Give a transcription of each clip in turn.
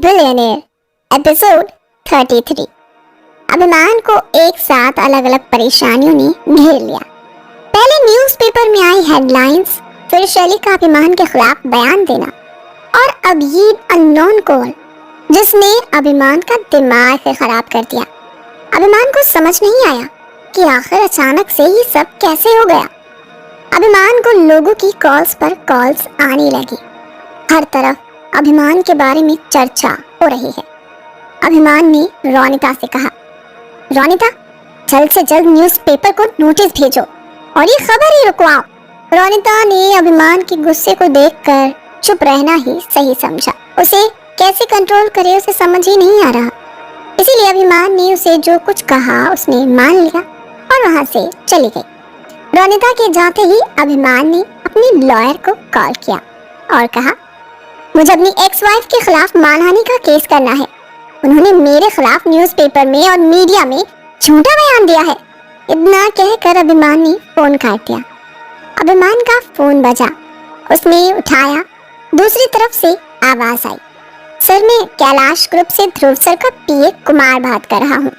Billionaire episode 33। अभिमान को एक साथ अलग अलग परेशानियों ने घेर लिया। पहले न्यूज़पेपर में आई हेडलाइंस, फिर शैली का अभिमान के खिलाफ बयान देना और अब ये अननोन कॉल जिसने अभिमान का दिमाग खराब कर दिया। अभिमान को समझ नहीं आया कि आखिर अचानक से ये सब कैसे हो गया। अभिमान को लोगों की कॉल्स पर कॉल्स आने लगी। हर तरफ अभिमान के बारे में चर्चा हो रही है। अभिमान ने रोनिता से कहा, रोनिता जल्द से जल्द न्यूज़पेपर को नोटिस भेजो और ये खबर ही रुकवाओ। रोनिता ने अभिमान के गुस्से को देखकर चुप रहना ही सही समझा। उसे कैसे कंट्रोल करे उसे समझ ही नहीं आ रहा। इसीलिए अभिमान ने उसे जो कुछ कहा उसने मान लिया और वहां से चली गई। रोनिता के जाते ही अभिमान ने अपनी लॉयर को कॉल किया और कहा, मुझे अपनी एक्स वाइफ के खिलाफ मानहानि का केस करना है। उन्होंने मेरे खिलाफ न्यूज़पेपर में और मीडिया में झूठा बयान दिया है। इतना कहकर अभिमान ने फोन काट दिया। अभिमान का फोन बजा, उसने उठाया। दूसरी तरफ से आवाज आई, सर मैं कैलाश ग्रुप से ध्रुव सर का पीए कुमार बात कर रहा हूँ।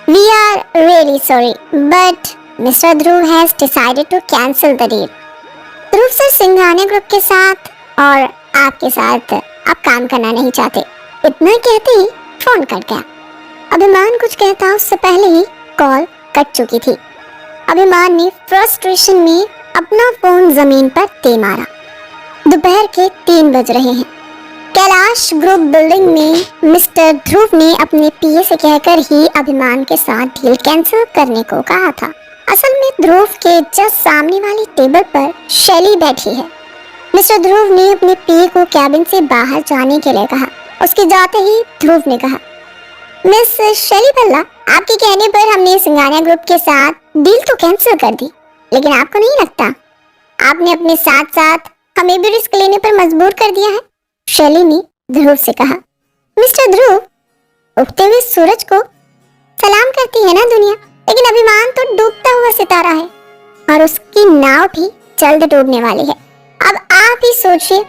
We are really sorry but mister Dhruv has decided to cancel the deal. Dhruv sir Singhania group के साथ और आपके साथ अब काम करना नहीं चाहते। इतना कहते ही फोन कट गया। अभिमान कुछ कहता उससे पहले ही कॉल कट चुकी थी। अभिमान ने फ्रस्ट्रेशन में अपना फोन जमीन पर दे मारा। दोपहर के 3 बज रहे हैं। कैलाश ग्रुप बिल्डिंग में मिस्टर ध्रुव ने अपने पीए से कहकर ही अभिमान के साथ डील कैंसिल करने को कहा था। असल में ध्रुव के जस्ट सामने वाली टेबल पर शैली बैठी है। मिस्टर ध्रुव ने अपने पीए को कैबिन से बाहर जाने के लिए कहा। उसके जाते ही ध्रुव ने कहा, मिस शैली भल्ला, आपके कहने पर हमने सिंघानिया ग्रुप के साथ डील तो कैंसिल कर दी, लेकिन आपको नहीं लगता आपने अपने साथ साथ हमें भी रिस्क लेने पर मजबूर कर दिया है? शैली ने ध्रुव से कहा। मिस्टर ध्रुव, उगते हुए सूरज को सलाम करती है ना दुनिया, लेकिन अभिमान तो डूबता हुआ सितारा है और उसकी नाव भी जल्द डूबने वाली है। अब आप ही सोचिए,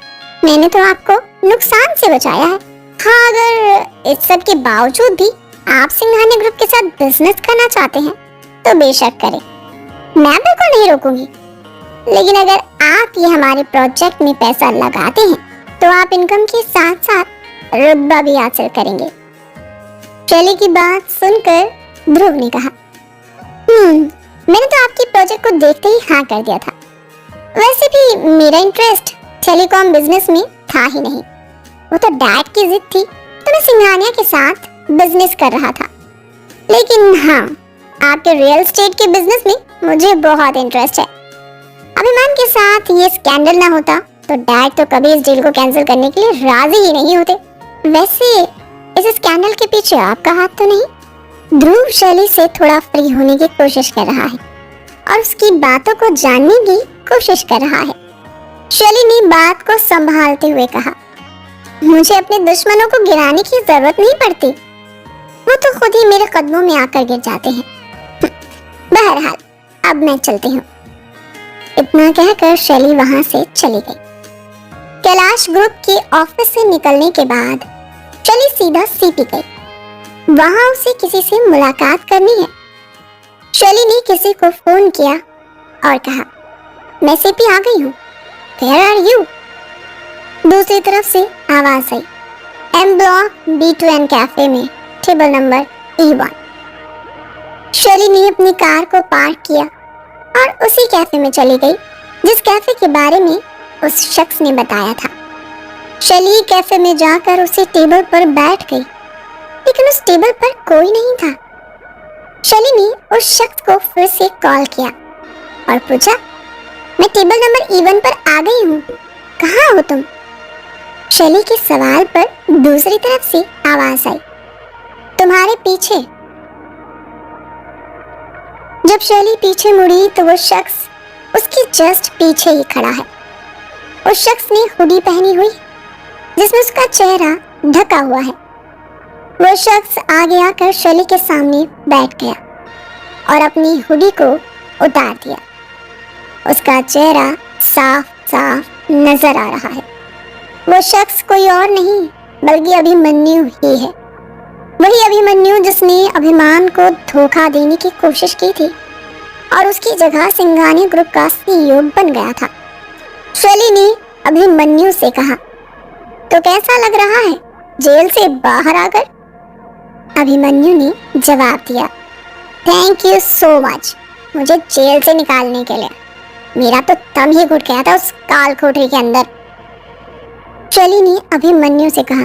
मैंने तो आपको नुकसान से बचाया है। हाँ, अगर इस सब के बावजूद भी आप सिंघानिया ग्रुप के साथ बिजनेस करना चाहते हैं तो बेशक करें, मैं बिल्कुल नहीं रोकूंगी। लेकिन अगर आप ये हमारे प्रोजेक्ट में पैसा लगाते हैं तो आप इनकम के साथ साथ रुतबा भी हासिल करेंगे। शैली की बात सुनकर ध्रुव ने कहा, मैंने तो आपकी प्रोजेक्ट को देखते ही हाँ कर दिया था। वैसे भी मेरा इंटरेस्ट टेलीकॉम बिजनेस में था ही नहीं, वो तो डैड की जिद थी तो मैं सिंघानिया के साथ बिजनेस कर रहा था। लेकिन हाँ, आपके रियल एस्टेट के बिजनेस में मुझे बहुत इंटरेस्ट है। अभिमान के साथ ये स्कैंडल ना होता तो डैड तो कभी इस डील को कैंसिल करने के लिए राजी ही नहीं होते। वैसे इस स्कैंडल के पीछे आपका हाथ तो नहीं? ध्रुव शैली से थोड़ा फ्री होने की कोशिश कर रहा है और उसकी बातों को जानने की कोशिश कर रहा है। शैली ने बात को संभालते हुए कहा, मुझे अपने दुश्मनों को गिराने की जरूरत नहीं पड़ती, वो तो खुद ही मेरे कदमों में आकर गिर जाते हैं। बहरहाल अब मैं चलती हूँ। इतना कहकर शैली वहां से चली गई। कैलाश ग्रुप के ऑफिस से निकलने के बाद शैली सीधा सीपी गई। वहां उसे किसी से मुलाकात करनी है। शैली ने किसी को फोन किया और कहा, मैं सीपी आ गई हूँ, Where are you? दूसरी तरफ से आवाज आई, एम ब्लॉक B2N कैफे में टेबल नंबर E1। शैली ने अपनी कार को पार्क किया और उसी कैफे में चली गई जिस कैफे के बारे में उस शख्स ने बताया था। शैली कैफे में जाकर उसी टेबल पर बैठ गई, लेकिन उस टेबल पर कोई नहीं था। शैली ने उस शख्स को फिर से कॉल किया और पूछा, मैं टेबल नंबर E1 पर आ गई हूँ, कहाँ हो तुम? शैली के सवाल पर दूसरी तरफ से आवाज आई, तुम्हारे पीछे। जब शैली पीछे मुड़ी तो वो शख्स उसके जस्ट पीछे ही खड़ा है। उस शख्स ने हुडी पहनी हुई जिसमें उसका चेहरा ढका हुआ है। वो शख्स आगे आकर शैली के सामने बैठ गया और अपनी हुडी को उतार दिया। उसका चेहरा साफ साफ नजर आ रहा है। वो शख्स कोई और नहीं बल्कि अभिमन्यु ही है। वही अभिमन्यु जिसने अभिमान को धोखा देने की कोशिश की थी और उसकी जगह सिंघानिया ग्रुप का सीईओ बन गया था। शैली ने अभिमन्यु से कहा, तो कैसा लग रहा है जेल से बाहर आकर? अभिमन्यु ने जवाब दिया, थैंक यू सो मच मुझे जेल से निकालने के लिए। मेरा तो दम ही घुट गया था उस काल कोठरी के अंदर। शैली ने अभिमन्यु से कहा,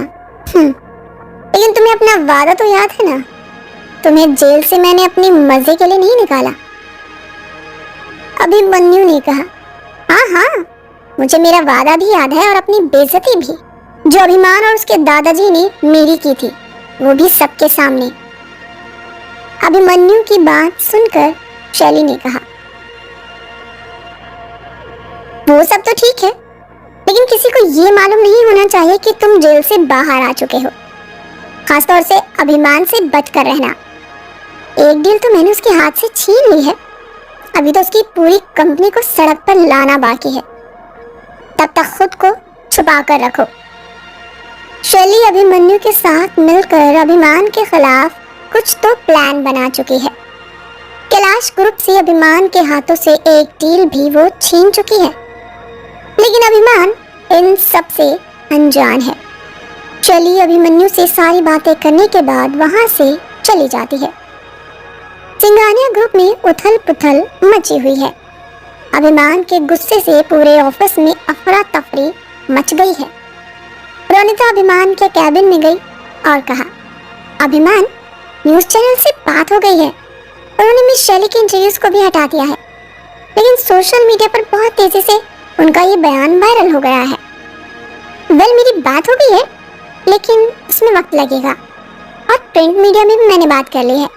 लेकिन तुम्हें अपना वादा तो याद है ना? तुम्हें जेल से मैंने अपनी मजे के लिए नहीं निकाला। अभिमन्यु ने कहा, हाँ हाँ मुझे मेरा वादा भी याद है और अपनी बेइज्जती भी, जो अभिमान और उसके दादाजी ने मेरी की थी, वो भी सबके सामने। अभिमन्यु की बात सुनकर शैली ने कहा, वो सब तो ठीक है, लेकिन किसी को ये मालूम नहीं होना चाहिए कि तुम जेल से बाहर आ चुके हो। खासतौर से अभिमान से बचकर रहना। एक डील तो मैंने उसके हाथ से छीन ली है, अभी तो उसकी पूरी कंपनी को सड़क पर लाना बाकी है। तब तक खुद को छुपा कर रखो। शैली अभिमन्यु के साथ मिलकर अभिमान के खिलाफ कुछ तो प्लान बना चुकी है। कैलाश ग्रुप से अभिमान के हाथों से एक डील भी वो छीन चुकी है, लेकिन अभिमान इन सब से अनजान है। शैली अभिमन्यु से सारी बातें करने के बाद वहां से चली जाती है। सिंघानिया ग्रुप में उथल पुथल मची हुई है। अभिमान के गुस्से से पूरे ऑफिस में अफरा तफरी मच गई है। रोनिता अभिमान के कैबिन में गई और कहा, अभिमान न्यूज चैनल से बात हो गई है। उन्होंने मिस शैली के इंटरव्यूज को भी हटा दिया है, लेकिन सोशल मीडिया पर बहुत तेजी से उनका ये बयान वायरल हो गया है। वेल मेरी बात हो गई है, लेकिन इसमें वक्त लगेगा और प्रिंट मीडिया में भी मैंने बात कर ली है।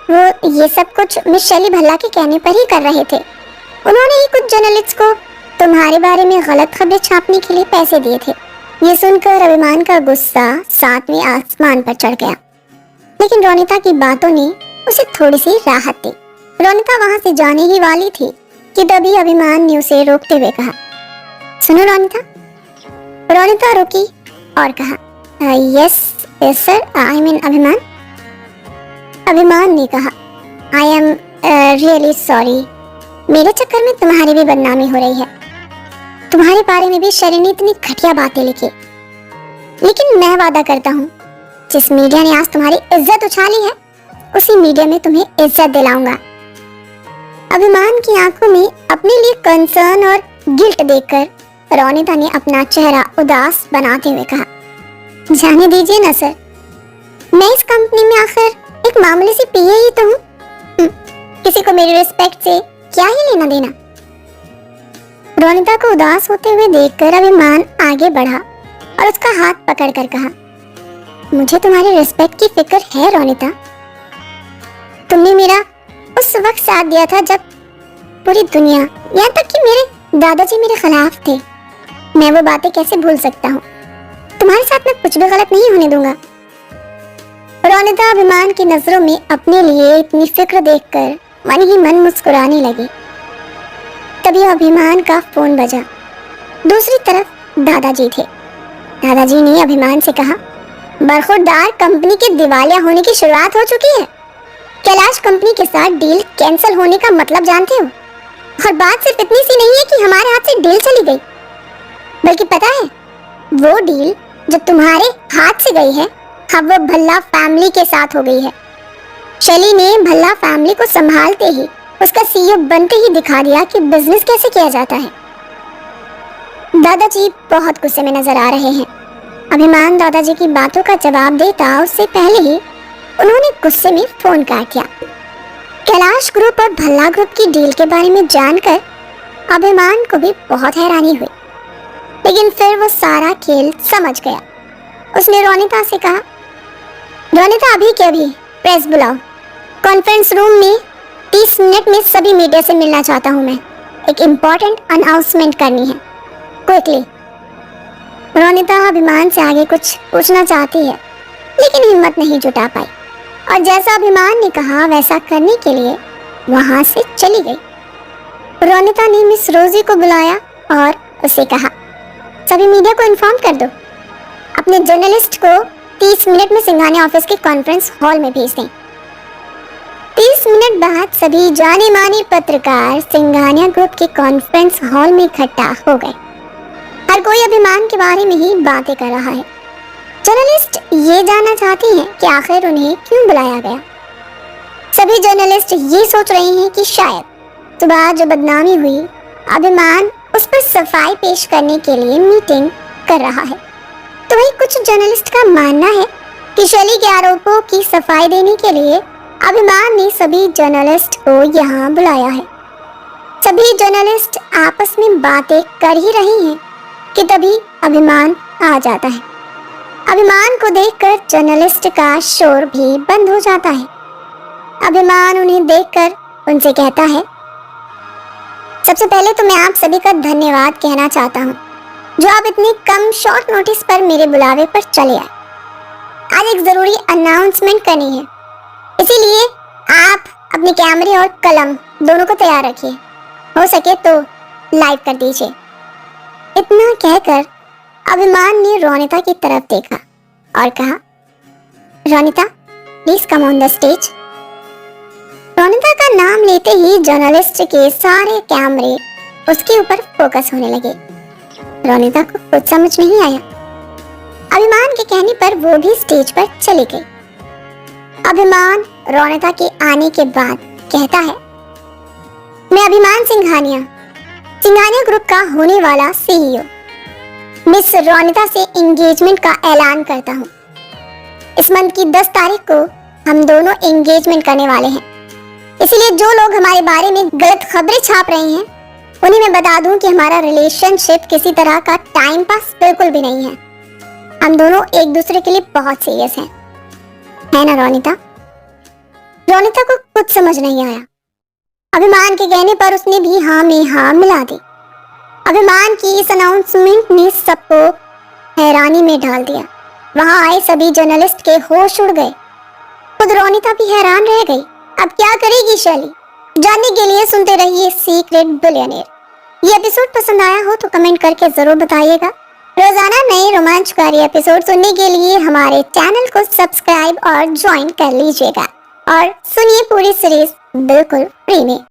वो ये सब कुछ मिस शैली भल्ला के कहने पर ही कर रहे थे। उन्होंने ही कुछ जर्नलिस्ट को तुम्हारे बारे में गलत खबरें छापने के लिए पैसे दिए थे। ये सुनकर अभिमान का गुस्सा सातवें आसमान पर चढ़ गया, लेकिन रोनिता की बातों ने उसे थोड़ी सी राहत दी। रोनिता वहां से जाने ही वाली थी कि तभी अभिमान ने उसे रोकते हुए कहा, सुनो रोनिता। रोनिता रुकी और कहा, यस सर, आई मीन अभिमान। अभिमान ने कहा, आई एम रियली सॉरी, मेरे चक्कर में तुम्हारी भी बदनामी हो रही है। तुम्हारे बारे में भी शैली ने इतनी घटिया बातें लिखी, लेकिन मैं वादा करता हूँ जिस मीडिया ने आज तुम्हारी इज्जत उछाली है, उसी मीडिया में तुम्हें इज्जत दिलाऊंगा। अभिमान की आंखों में अपने लिए कंसर्न और गिल्ट देखकर रोनिता ने अपना चेहरा उदास बनाते हुए कहा, जाने दीजिए ना सर, मैं इस कंपनी में आखिर एक मामूली सी पीए ही तो हूँ। किसी को मेरी रिस्पेक्ट से क्या ही लेना देना। रोनिता को उदास होते हुए देखकर अभिमान आगे बढ़ा और उसका हाथ पकड़कर कहा, मुझे तुम्हारी रिस्पेक्ट की फिक्र है रोनिता। तुमने मेरा उस वक्त साथ दिया था जब पूरी दुनिया, यहाँ तक कि मेरे दादाजी मेरे खिलाफ थे। मैं वो बातें कैसे भूल सकता हूँ। तुम्हारे साथ मैं कुछ भी गलत नहीं होने दूंगा। रोनिता अभिमान की नजरों में अपने लिए इतनी फिक्र देखकर मन ही मन मुस्कुराने लगी। तभी अभिमान का फोन बजा। दूसरी तरफ दादाजी थे। दादाजी ने अभिमान से कहा, बरखुरदार कंपनी के दिवालिया होने की शुरुआत हो चुकी है। कैलाश कंपनी के साथ डील कैंसिल होने का मतलब जानते हो? और बात सिर्फ इतनी सी नहीं है कि हमारे हाथ से डील चली गई, बल्कि पता है वो डील जो तुम्हारे हाथ से गई है, अब वो भल्ला फैमिली के साथ हो गई है। शैली ने भल्ला फैमिली को संभालते ही, उसका सीईओ बनते ही दिखा दिया कि बिजनेस कैसे किया जाता है। दादाजी बहुत गुस्से में नजर आ रहे हैं। अभिमान दादाजी की बातों का जवाब देता उससे पहले ही उन्होंने गुस्से में फोन काट दिया। कैलाश ग्रुप और भल्ला ग्रुप की डील के बारे में जानकर अभिमान को भी बहुत हैरानी हुई, लेकिन फिर वो सारा खेल समझ गया। उसने रोनिता से कहा, रोनिता अभी के अभी प्रेस बुलाओ, कॉन्फ्रेंस रूम में 30 मिनट में सभी मीडिया से मिलना चाहता हूँ। मैं एक इम्पोर्टेंट अनाउंसमेंट करनी है, क्विकली। रोनिता अभिमान से आगे कुछ पूछना चाहती है, लेकिन हिम्मत नहीं जुटा पाई और जैसा अभिमान ने कहा वैसा करने के लिए वहां से चली गई। रोनिता ने मिस रोजी को बुलाया और उसे कहा, सभी मीडिया को इन्फॉर्म कर दो अपने जर्नलिस्ट को 30 मिनट में सिंघानिया ऑफिस के कॉन्फ्रेंस हॉल में भेज दें। 30 मिनट बाद सभी जाने माने पत्रकार सिंघानिया ग्रुप के कॉन्फ्रेंस हॉल में इकट्ठा हो गए। हर कोई अभिमान के बारे में ही बातें कर रहा है। जर्नलिस्ट ये जानना चाहते हैं कि आखिर उन्हें क्यों बुलाया गया। सभी जर्नलिस्ट ये सोच रहे हैं कि शायद सुबह जो बदनामी हुई, अभिमान उस पर सफाई पेश करने के लिए मीटिंग कर रहा है। तो वही कुछ जर्नलिस्ट का मानना है कि शैली के आरोपों की सफाई देने के लिए अभिमान ने सभी जर्नलिस्ट को यहाँ बुलाया है। सभी जर्नलिस्ट आपस में बातें कर ही रहे हैं कि तभी अभिमान आ जाता है। अभिमान को देखकर जर्नलिस्ट का शोर भी बंद हो जाता है। अभिमान उन्हें देखकर उनसे कहता है, सबसे पहले तो मैं आप सभी का धन्यवाद कहना चाहता हूँ जो आप इतनी कम शॉर्ट नोटिस पर मेरे बुलावे पर चले आए। आज एक जरूरी अनाउंसमेंट करनी है, इसीलिए आप अपने कैमरे और कलम दोनों को तैयार रखिए। हो सके तो लाइव कर दीजिए। इतना कहकर अभिमान ने रोनिता की तरफ देखा और कहा, Ronita please come on the stage. Ronita का नाम लेते ही जर्नलिस्ट के सारे कैमरे उसके ऊपर फोकस होने लगे। रोनिता को कुछ समझ नहीं आया। अभिमान के कहने पर वो भी स्टेज पर चली गई। अभिमान रोनिता के आने के बाद कहता है, मैं अभिमान सिंघानिया, सिंघानिया ग्रुप का होने वाला सीईओ मिस रोनिता से एंगेजमेंट का ऐलान करता हूँ। इस मंथ की 10 तारीख को हम दोनों एंगेजमेंट करने वाले हैं। इसीलिए जो लोग हमारे बारे में गलत खबरें छाप रहे हैं उन्हें मैं बता दूं कि हमारा रिलेशनशिप किसी तरह का टाइम पास बिल्कुल भी नहीं है। हम दोनों एक दूसरे के लिए बहुत सीरियस हैं, है ना रोनिता? रोनिता को कुछ समझ नहीं आया। अभिमान के कहने पर उसने भी हाँ में हाँ मिला दी। अभिमान की इस अनाउंसमेंट ने सबको हैरानी में डाल दिया। वहां आए सभी जर्नलिस्ट के होश उड़ गए। खुद रोनिता भी हैरान रह गई। अब क्या करेगी शैली? जानने के लिए सुनते रहिए सीक्रेट बिलियनेयर। ये एपिसोड पसंद आया हो तो कमेंट करके जरूर बताइएगा। रोजाना नए रोमांचकारी एपिसोड सुनने के लिए हमारे चैनल को सब्सक्राइब और ज्वाइन कर लीजिएगा और सुनिए पूरी सीरीज बिल्कुल फ्री में।